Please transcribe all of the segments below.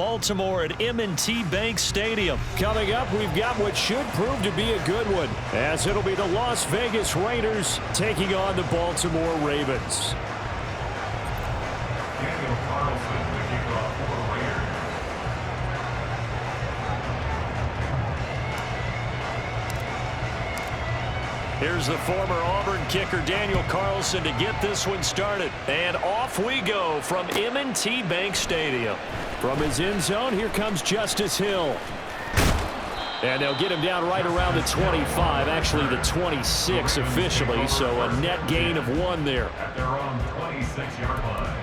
Baltimore at M&T Bank Stadium. Coming up, we've got what should prove to be a good one, as it'll be the Las Vegas Raiders taking on the Baltimore Ravens. Here's the former Auburn kicker Daniel Carlson to get this one started. And off we go from M&T Bank Stadium. From his end zone, here comes Justice Hill. And they'll get him down right around the 25, actually the 26 officially, so a net gain of 1 there. At their own 26-yard line.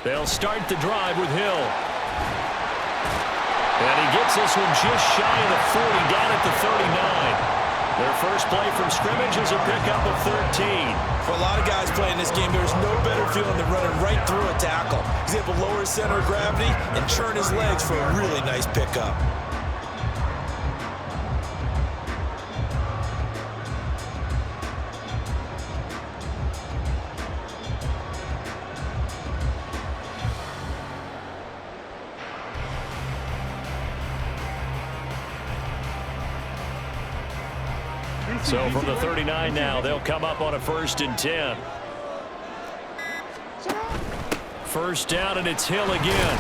They'll start the drive with Hill. And he gets this one just shy of the 40, down at the 39. Their first play from scrimmage is a pickup of 13. For a lot of guys playing this game, there's no better feeling than running right through a tackle. He's able to lower his center of gravity and churn his legs for a really nice pickup. So from the 39 now, they'll come up on a 1st and 10. First down, and it's Hill again.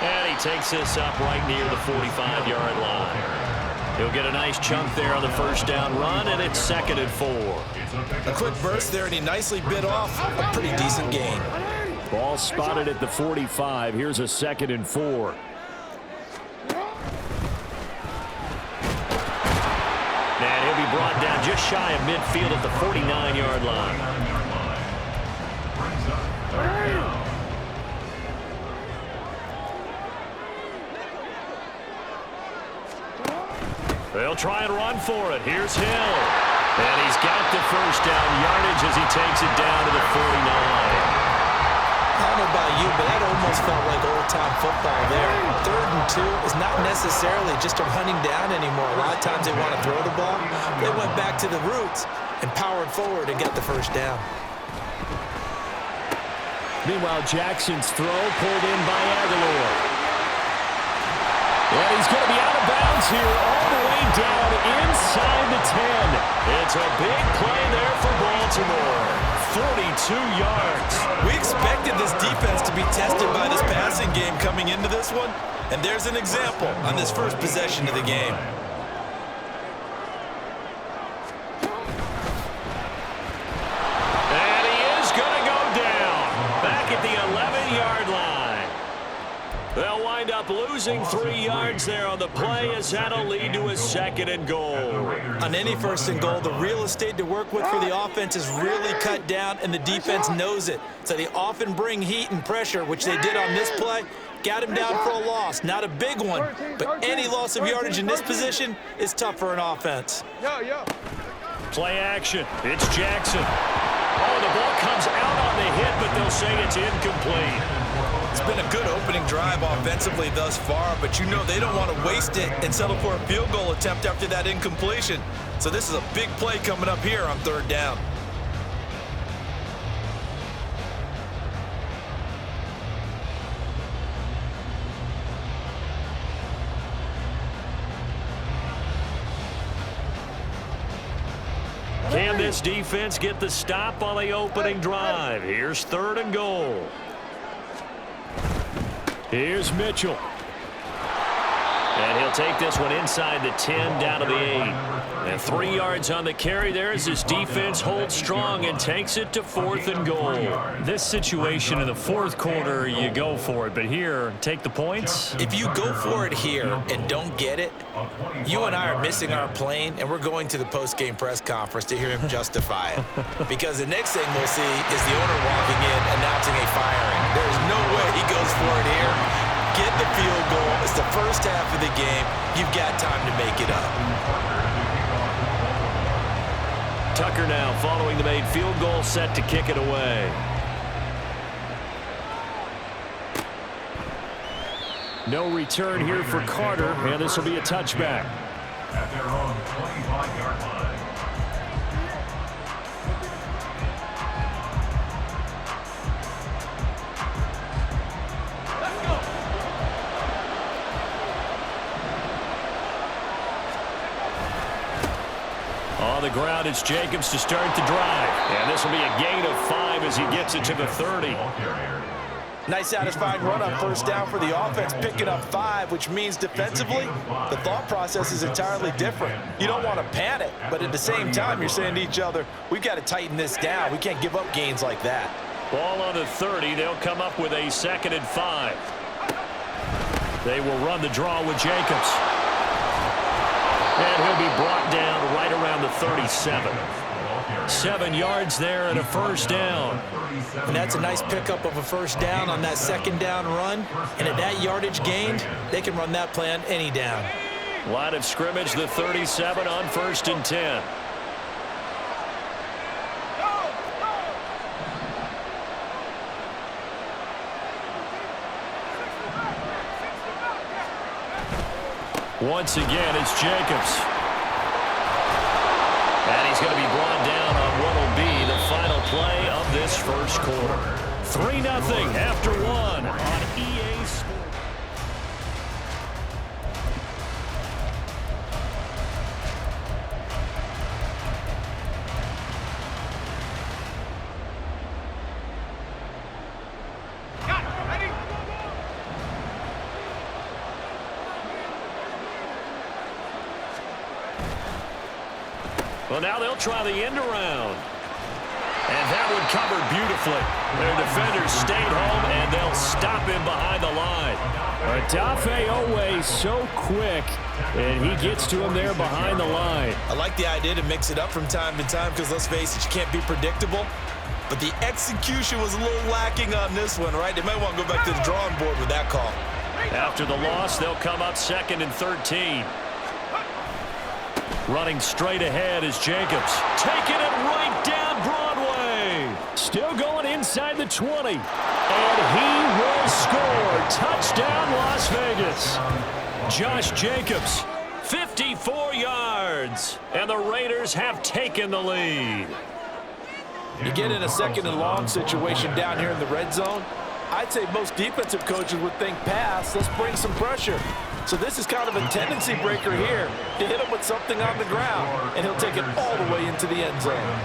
And he takes this up right near the 45-yard line. He'll get a nice chunk there on the first down run, and it's 2nd and 4. A quick burst there, and he nicely bit off a pretty decent gain. Ball spotted at the 45. Here's a 2nd and 4. And he'll be brought down just shy of midfield at the 49-yard line. They'll try and run for it. Here's Hill. And he's got the first down yardage as he takes it down to the 49. I don't know about you, but that almost felt like old-time football there. 3rd and 2 is not necessarily just a running down anymore. A lot of times they want to throw the ball. They went back to the roots and powered forward and got the first down. Meanwhile, Jackson's throw pulled in by Aguilar. And he's going to be out of bounds here all the way down inside the 10. It's a big play there for Baltimore. 42 yards. We expected this defense to be tested by this passing game coming into this one, and there's an example on this first possession of the game. And he is going to go down back at the 11-yard line. They'll wind up losing 3 yards there on the play as that'll lead to a 2nd and goal. On any 1st and goal, the real estate to work with for the offense is really cut down, and the defense knows it. So they often bring heat and pressure, which they did on this play. Got him down for a loss. Not a big one, but any loss of yardage in this position is tough for an offense. Play action. It's Jackson. Oh, the ball comes out on the hit, but they'll say it's incomplete. It's been a good opening drive offensively thus far, but you know they don't want to waste it and settle for a field goal attempt after that incompletion. So this is a big play coming up here on 3rd down. Can this defense get the stop on the opening drive? Here's 3rd and goal. Here's Mitchell. And he'll take this one inside the 10 down to the 8. And 3 yards on the carry there as his defense holds strong and takes it to 4th and goal. This situation in the 4th quarter, you go for it. But here, take the points. If you go for it here and don't get it, you and I are missing our plane, and we're going to the post-game press conference to hear him justify it. Because the next thing we'll see is the owner walking in announcing a firing. There's no way he goes for it here. Get the field goal. It's the first half of the game. You've got time to make it up. Tucker now following the made field goal, set to kick it away. No return here for Carter, and this will be a touchback. At their own 25-yard line. On the ground, it's Jacobs to start the drive. And this will be a gain of 5 as he gets it to the 30. Nice satisfying run on first down for the offense, picking up 5, which means defensively, the thought process is entirely different. You don't want to panic, but at the same time, you're saying to each other, we've got to tighten this down. We can't give up gains like that. Ball on the 30. They'll come up with a 2nd and 5. They will run the draw with Jacobs. And he'll be brought down right around the 37. 7 yards there and a first down. And that's a nice pickup of a first down on that 2nd down run. And at that yardage gained, they can run that play on any down. Line of scrimmage, the 37 on 1st and 10. Once again, it's Jacobs. And he's going to be brought down on what will be the final play of this first quarter. 3-0 after 1 on EA Sports. Well, now they'll try the end around. And that one covered beautifully. Their defenders stayed home, and they'll stop him behind the line. Odafe always so quick, and he gets to him there behind the line. I like the idea to mix it up from time to time because, let's face it, you can't be predictable. But the execution was a little lacking on this one, right? They might want to go back to the drawing board with that call. After the loss, they'll come up 2nd and 13. Running straight ahead is Jacobs. Taking it right down Broadway. Still going inside the 20. And he will score. Touchdown, Las Vegas. Josh Jacobs, 54 yards. And the Raiders have taken the lead. You get in a 2nd and long situation down here in the red zone, I'd say most defensive coaches would think pass. Let's bring some pressure. So this is kind of a tendency breaker here to hit him with something on the ground, and he'll take it all the way into the end zone.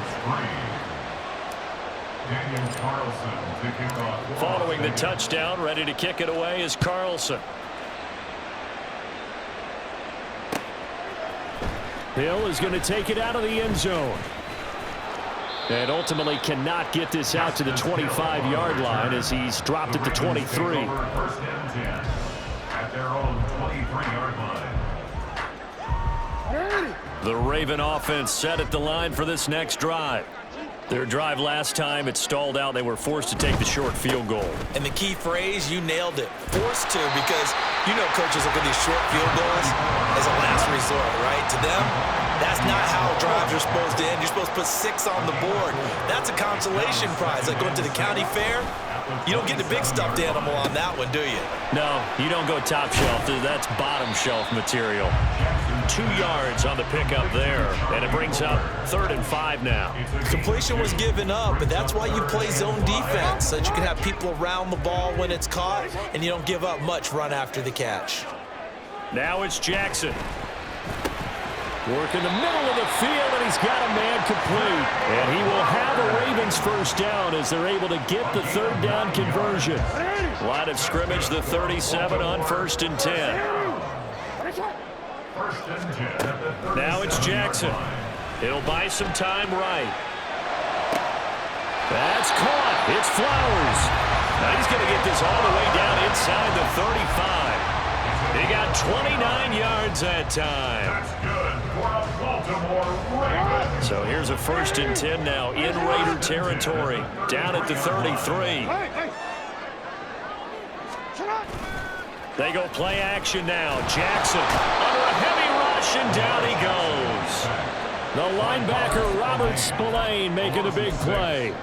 Following the touchdown, ready to kick it away is Carlson. Hill is going to take it out of the end zone. And ultimately cannot get this out to the 25-yard line as he's dropped at the 23. First and 10 at their own 23-yard line. The Raven offense set at the line for this next drive. Their drive last time, it stalled out. They were forced to take the short field goal. And the key phrase, you nailed it. Forced to, because you know coaches look at these short field goals as a last resort, right? To them, that's not how drives are supposed to end. You're supposed to put 6 on the board. That's a consolation prize. Like going to the county fair, you don't get the big stuffed animal on that one, do you? No, you don't go top shelf. That's bottom shelf material. 2 yards on the pickup there, and it brings up 3rd and 5 now. Completion was given up, but that's why you play zone defense, so that you can have people around the ball when it's caught, and you don't give up much run after the catch. Now it's Jackson. Work in the middle of the field, and he's got a man complete. And he will have the Ravens first down as they're able to get the 3rd down conversion. Line of scrimmage, the 37 on 1st and 10. Now it's Jackson. It'll buy some time right. That's caught. It's Flowers. Now he's going to get this all the way down inside the 35. He got 29 yards that time. So here's a 1st and 10 now in Raider territory. Down at the 33. They go play action now. Jackson under a heavy rush, and down he goes. The linebacker, Robert Spillane, making a big play.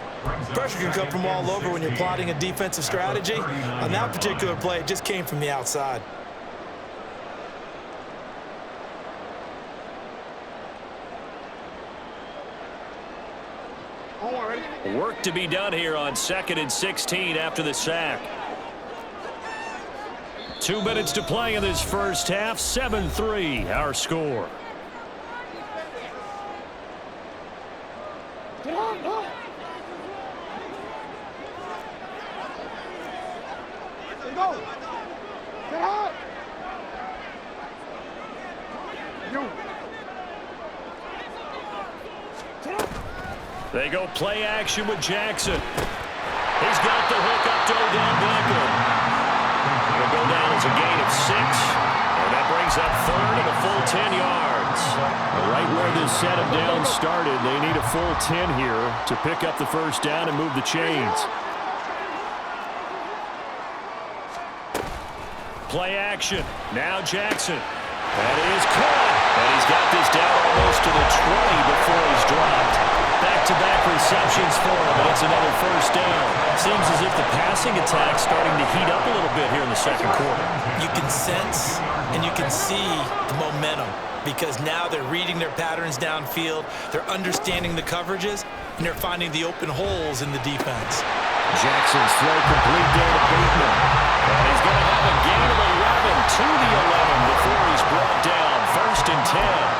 Pressure can come from all over when you're plotting a defensive strategy. On that particular play, it just came from the outside. Work to be done here on 2nd and 16 after the sack. 2 minutes to play in this first half. 7-3, our score. They go play action with Jackson. He's got the hook up to Odell Beckham. It'll go down as a gain of 6. And that brings up 3rd and a full 10 yards. Right where this set of downs started, they need a full 10 here to pick up the first down and move the chains. Play action. Now Jackson. That is caught. And he's got this down almost to the 20 before he's dropped. Back-to-back receptions for him, and it's another first down. Seems as if the passing attack's starting to heat up a little bit here in the second quarter. You can sense and you can see the momentum because now they're reading their patterns downfield, they're understanding the coverages, and they're finding the open holes in the defense. Jackson's throw complete there to Bateman. And he's going to have a gain of 11 to the 11 before he's brought down. 1st and 10.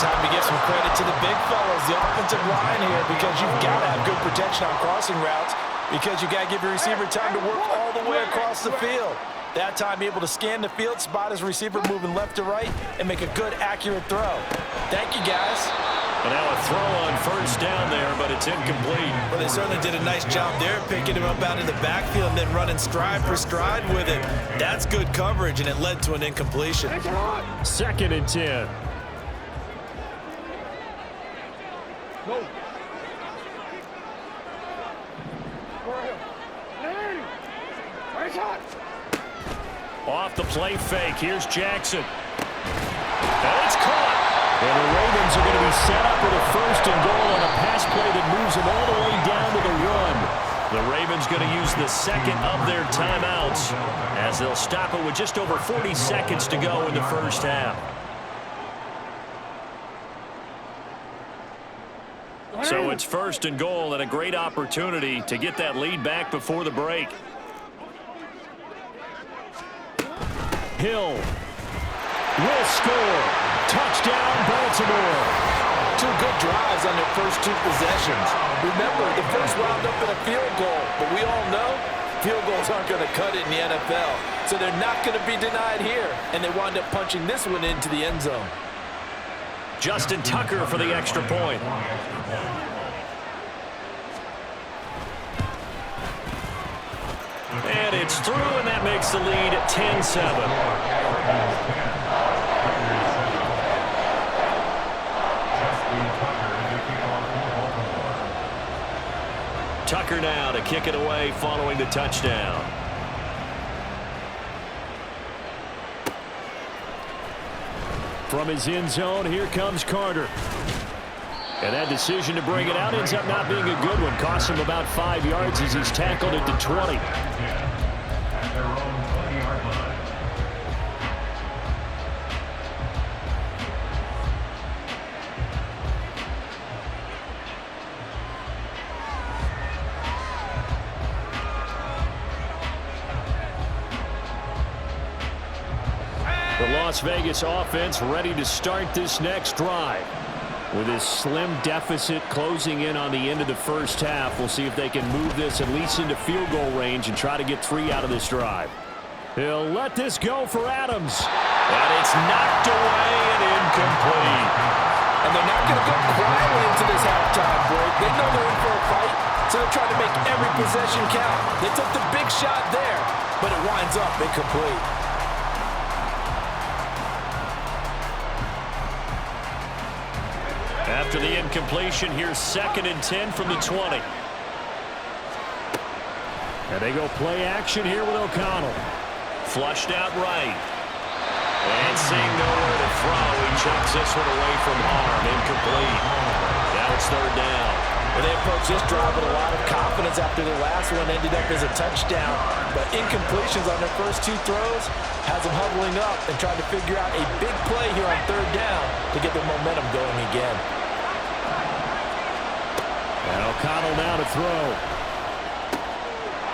Time to give some credit to the big fellas, the offensive line here, because you've got to have good protection on crossing routes because you got to give your receiver time to work all the way across the field. That time, be able to scan the field, spot his receiver moving left to right, and make a good, accurate throw. Thank you, guys. And now a throw on 1st down there, but it's incomplete. Well, they certainly did a nice job there, picking him up out of the backfield and then running stride for stride with it. That's good coverage, and it led to an incompletion. 2nd and 10. Off the play fake. Here's Jackson. And it's caught. And the Ravens are going to be set up with a 1st and goal on a pass play that moves them all the way down to the run. The Ravens going to use the 2nd of their timeouts as they'll stop it with just over 40 seconds to go in the first half. So it's 1st and goal and a great opportunity to get that lead back before the break. Hill will score. Touchdown, Baltimore. 2 good drives on their first 2 possessions. Remember, the first wound up in a field goal, but we all know field goals aren't going to cut it in the NFL. So they're not going to be denied here, and they wound up punching this one into the end zone. Justin Tucker for the extra point. And it's through, and that makes the lead 10-7. Tucker now to kick it away following the touchdown. From his end zone, here comes Carter. And that decision to bring it out ends up not being a good one. Costs him about 5 yards as he's tackled at the 20. At their own 20-yard line. The Las Vegas offense ready to start this next drive. With his slim deficit closing in on the end of the first half, we'll see if they can move this at least into field goal range and try to get 3 out of this drive. He'll let this go for Adams. And it's knocked away and incomplete. And they're not going to go quietly into this halftime break. They know they're in for a fight, so they're trying to make every possession count. They took the big shot there, but it winds up incomplete. After the incompletion, here's 2nd and 10 from the 20. And they go play action here with O'Connell. Flushed out right. And seeing nowhere to throw, he chucks this one away from harm. Incomplete. approached this drive with a lot of confidence after the last one ended up as a touchdown. But incompletions on their first two throws has them huddling up and trying to figure out a big play here on third down to get their momentum going again. And O'Connell now to throw.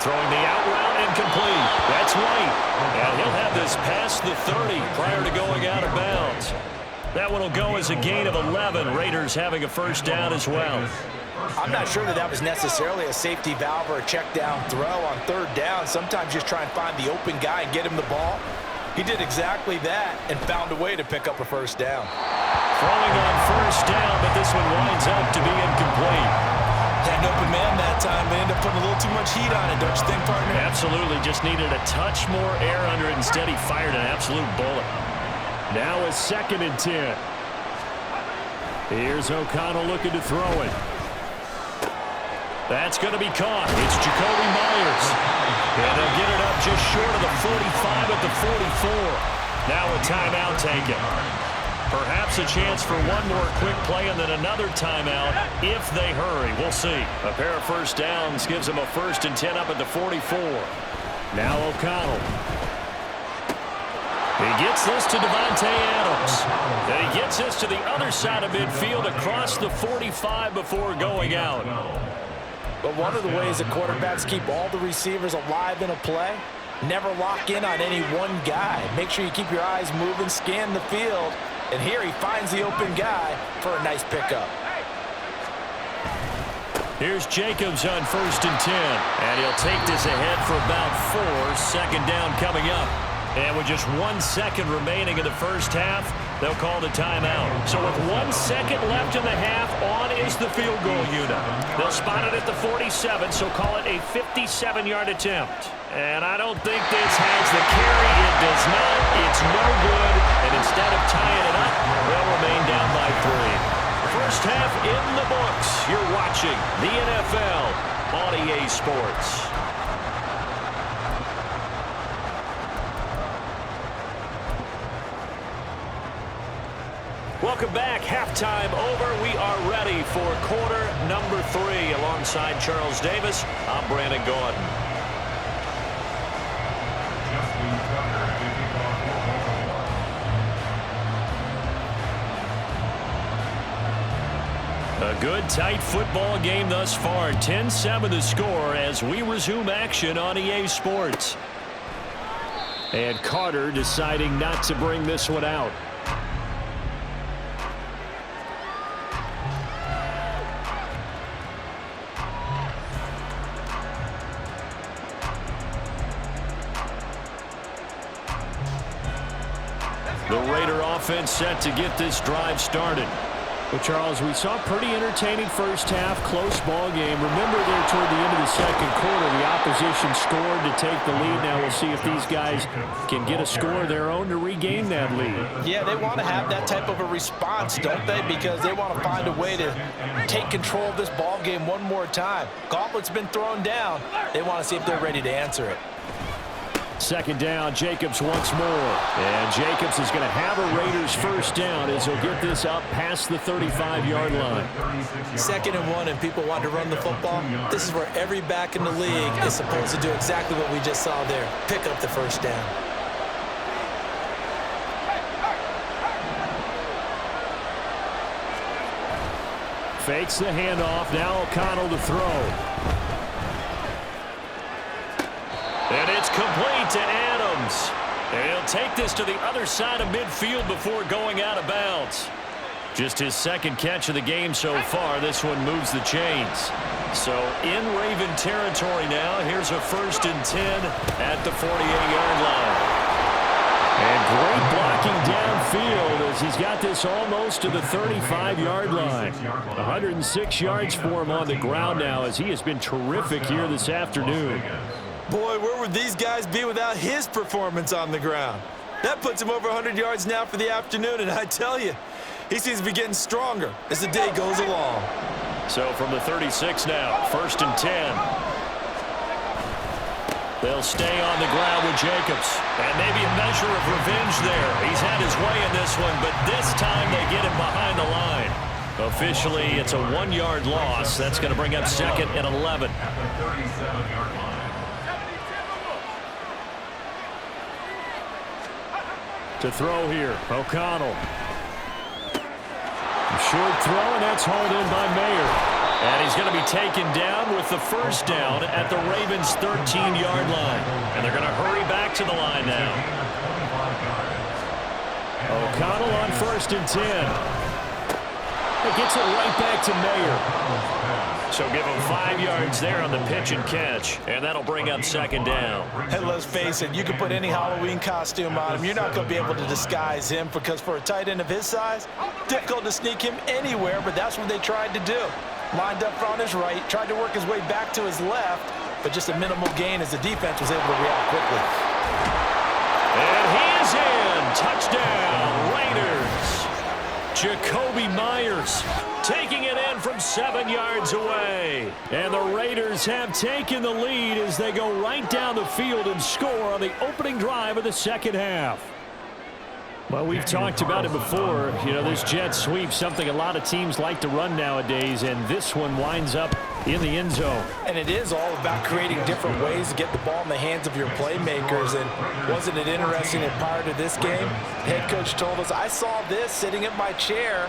Throwing the out route incomplete. That's White. And he'll have this past the 30 prior to going out of bounds. That one will go as a gain of 11. Raiders having a first down as well. I'm not sure that was necessarily a safety valve or a check down throw on third down. Sometimes just try and find the open guy and get him the ball. He did exactly that and found a way to pick up a first down. Throwing on first down, but this one winds up to be incomplete. Had an open man that time. They ended up putting a little too much heat on it, don't you think, partner? Absolutely. Just needed a touch more air under it. Instead, he fired an absolute bullet. Now a 2nd and 10. Here's O'Connell looking to throw it. That's going to be caught. It's Jacoby Myers. And they'll get it up just short of the 45 at the 44. Now a timeout taken. Perhaps a chance for one more quick play and then another timeout if they hurry. We'll see. A pair of first downs gives them a 1st and 10 up at the 44. Now O'Connell. He gets this to Devontae Adams. And he gets this to the other side of midfield across the 45 before going out. But one of the ways that quarterbacks keep all the receivers alive in a play, never lock in on any one guy. Make sure you keep your eyes moving, scan the field. And here he finds the open guy for a nice pickup. Here's Jacobs on 1st and 10. And he'll take this ahead for about 4. 2nd down coming up. And with just 1 second remaining in the first half, they'll call the timeout. So with 1 second left in the half, on is the field goal unit. They'll spot it at the 47, so call it a 57-yard attempt. And I don't think this has the carry. It does not. It's no good. And instead of tying it up, they'll remain down by 3. First half in the books. You're watching the NFL on EA Sports. Welcome back. Halftime over. We are ready for quarter number 3. Alongside Charles Davis, I'm Brandon Gordon. A good, tight football game thus far. 10-7 the score as we resume action on EA Sports. And Carter deciding not to bring this one out. The Raider offense set to get this drive started. Well, Charles, we saw a pretty entertaining first half, close ball game. Remember there toward the end of the second quarter, the opposition scored to take the lead. Now we'll see if these guys can get a score of their own to regain that lead. Yeah, they want to have that type of a response, don't they? Because they want to find a way to take control of this ball game one more time. Gauntlet's been thrown down. They want to see if they're ready to answer it. 2nd down, Jacobs once more. And Jacobs is going to have a Raiders first down as he'll get this up past the 35-yard line. 2nd and 1 and people want to run the football. This is where every back in the league is supposed to do exactly what we just saw there. Pick up the first down. Fakes the handoff. Now O'Connell to throw. And it's complete to Adams. And he'll take this to the other side of midfield before going out of bounds. Just his 2nd catch of the game so far. This one moves the chains. So in Raven territory now. Here's a 1st and 10 at the 48-yard line. And great blocking downfield as he's got this almost to the 35-yard line. 106 yards for him on the ground now as he has been terrific here this afternoon. Boy, where would these guys be without his performance on the ground? That puts him over 100 yards now for the afternoon, and I tell you, he seems to be getting stronger as the day goes along. So from the 36 now, 1st and 10. They'll stay on the ground with Jacobs. And maybe a measure of revenge there. He's had his way in this one, but this time they get him behind the line. Officially, it's a 1-yard loss. That's going to bring up 2nd and 11. At the 37-yard line. To throw here, O'Connell. Short throw, and that's hauled in by Mayer. And he's going to be taken down with the first down at the Ravens' 13-yard line. And they're going to hurry back to the line now. O'Connell on 1st and 10. It gets it right back to Mayer. So give him 5 yards there on the pitch and catch. And that'll bring up 2nd down. And let's face it, you can put any Halloween costume on him. You're not going to be able to disguise him because for a tight end of his size, difficult to sneak him anywhere, but that's what they tried to do. Lined up on his right, tried to work his way back to his left, but just a minimal gain as the defense was able to react quickly. And he is in. Touchdown, Raiders. Jacoby Myers taking it in from 7 yards away. And the Raiders have taken the lead as they go right down the field and score on the opening drive of the second half. Well, we've talked about it before. You know, this jet sweep, something a lot of teams like to run nowadays, and this one winds up in the end zone. And it is all about creating different ways to get the ball in the hands of your playmakers. And wasn't it interesting that prior to this game, head coach told us, I saw this sitting in my chair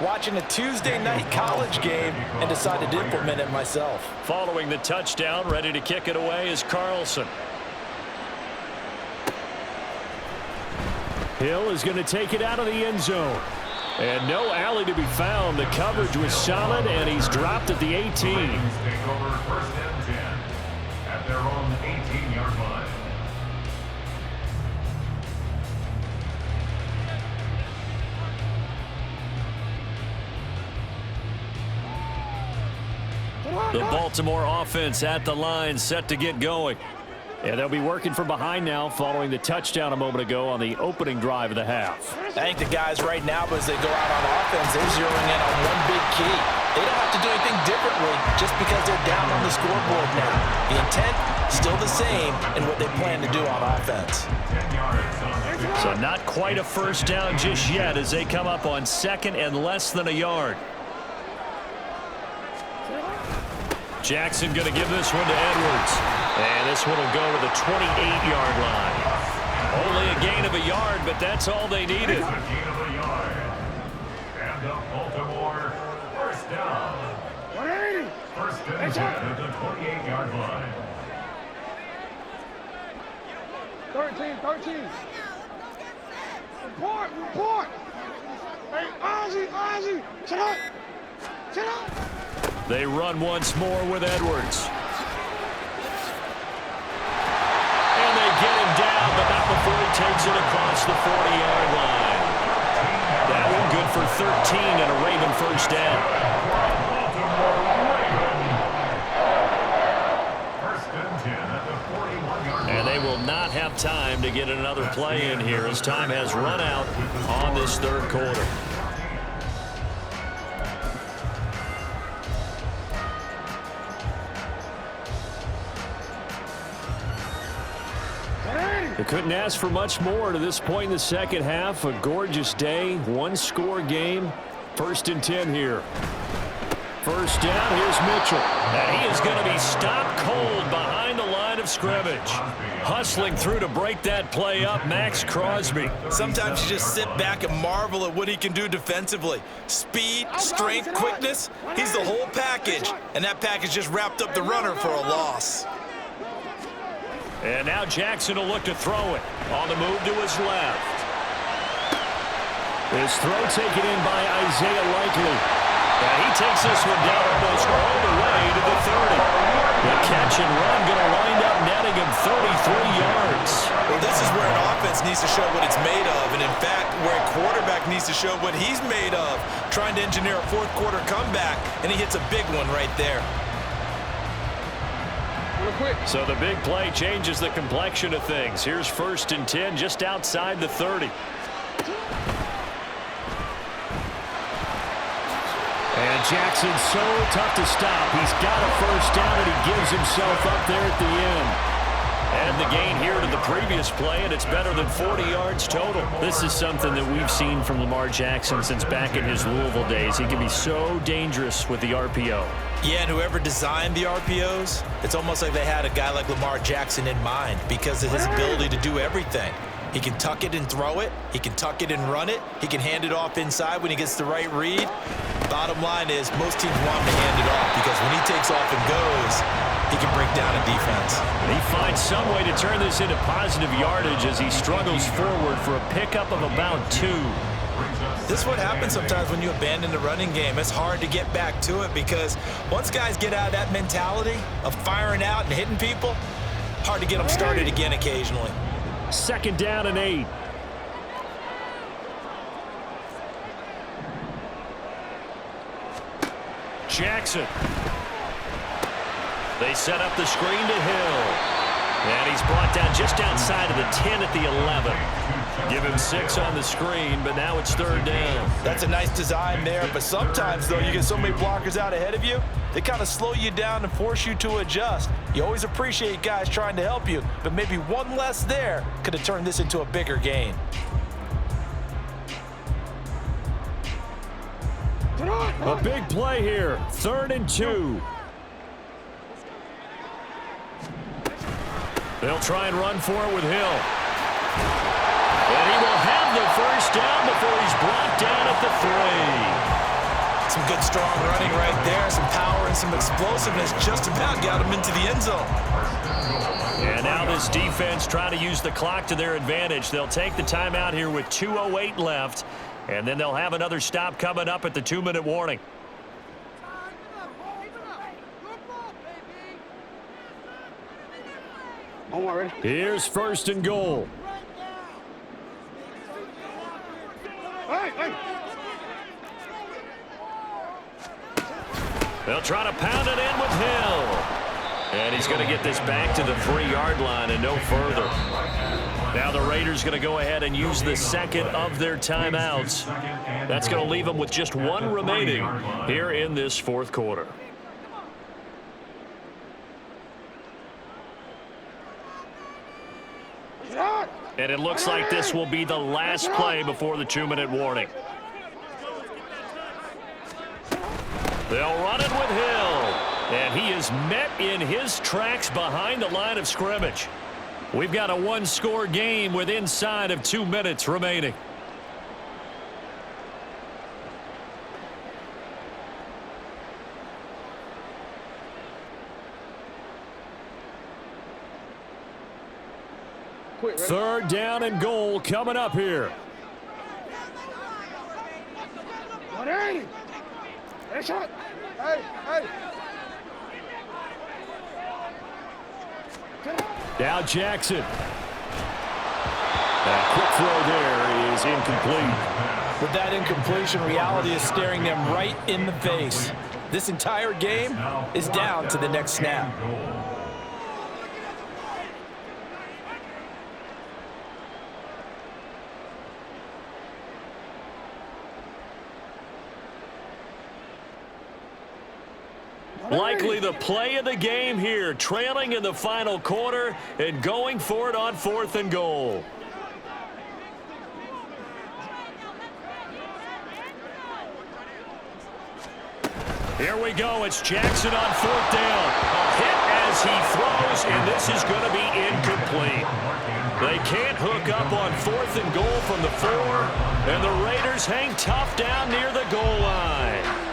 watching a Tuesday night college game and decided to implement it myself. Following the touchdown, ready to kick it away is Carlson. Hill is going to take it out of the end zone. And no alley to be found. The coverage was solid, and he's dropped at the 18. Take over 1st and 10 at their own 18-yard line. The Baltimore offense at the line, set to get going. And they'll be working from behind now following the touchdown a moment ago on the opening drive of the half. I think the guys right now, as they go out on offense, they're zeroing in on one big key. They don't have to do anything differently just because they're down on the scoreboard now. The intent, still the same in what they plan to do on offense. So not quite a first down just yet as they come up on 2nd and less than a yard. Jackson going to give this one to Edwards. And this one will go to the 28-yard line. Only a gain of a yard, but that's all they needed. A gain of a yard. And the Baltimore first down. 1st and 10 at the 28-yard line. 13. Report. Hey, Ozzy, sit up. They run once more with Edwards. And they get him down, but not before he takes it across the 40-yard line. That one good for 13 and a Raven first down. First and 10 at the 41-yard line. And they will not have time to get another play in here as time has run out on this third quarter. They couldn't ask for much more to this point in the second half. A gorgeous day, one-score game. 1st and 10 here. First down, here's Mitchell. And he is going to be stopped cold behind the line of scrimmage. Hustling through to break that play up, Max Crosby. Sometimes you just sit back and marvel at what he can do defensively. Speed, strength, quickness, he's the whole package. And that package just wrapped up the runner for a loss. And now Jackson will look to throw it. On the move to his left. This throw taken in by Isaiah Likely. And he takes this one down almost all the way to the 30. The catch and run going to wind up netting him 33 yards. Well, this is where an offense needs to show what it's made of. And in fact, where a quarterback needs to show what he's made of. Trying to engineer a fourth quarter comeback, and he hits a big one right there. So the big play changes the complexion of things. Here's 1st and 10 just outside the 30. And Jackson's so tough to stop. He's got a first down, and he gives himself up there at the end. And the gain here to the previous play, and it's better than 40 yards total. This is something that we've seen from Lamar Jackson since back in his Louisville days. He can be so dangerous with the RPO. Yeah, and whoever designed the RPOs, it's almost like they had a guy like Lamar Jackson in mind because of his ability to do everything. He can tuck it and throw it. He can tuck it and run it. He can hand it off inside when he gets the right read. Bottom line is most teams want him to hand it off because when he takes off and goes, he can break down a defense. And he finds some way to turn this into positive yardage as he struggles forward for a pickup of about 2. This is what happens sometimes when you abandon the running game. It's hard to get back to it because once guys get out of that mentality of firing out and hitting people, hard to get them started again occasionally. 2nd down and 8. Jackson. They set up the screen to Hill. And he's brought down just outside of the 10 at the 11. Give him 6 on the screen, but now it's 3rd down. That's a nice design there, but sometimes, though, you get so many blockers out ahead of you, they kind of slow you down and force you to adjust. You always appreciate guys trying to help you, but maybe one less there could have turned this into a bigger gain. A big play here. 3rd and 2. They'll try and run for it with Hill. And he will have the 1st down before he's brought down at the 3. Some good, strong running right there, some power and some explosiveness just about got him into the end zone. And now this defense trying to use the clock to their advantage. They'll take the timeout here with 2:08 left, and then they'll have another stop coming up at the 2-minute warning. Here's 1st and goal. They'll try to pound it in with Hill. And he's going to get this back to the 3-yard line and no further. Now the Raiders going to go ahead and use the 2nd of their timeouts. That's going to leave them with just 1 remaining here in this 4th quarter. And it looks like this will be the last play before the 2-minute warning. They'll run it with Hill. And he is met in his tracks behind the line of scrimmage. We've got a 1-score game with inside of 2 minutes remaining. Third down and goal coming up here. 180. Hey, shot. Hey, hey. Now Jackson. That quick throw there is incomplete. With that incompletion, reality is staring them right in the face. This entire game is down to the next snap. Likely the play of the game here, trailing in the final quarter and going for it on 4th and goal. Here we go. It's Jackson on 4th down. A hit as he throws, and this is going to be incomplete. They can't hook up on 4th and goal from the 4, and the Raiders hang tough down near the goal line.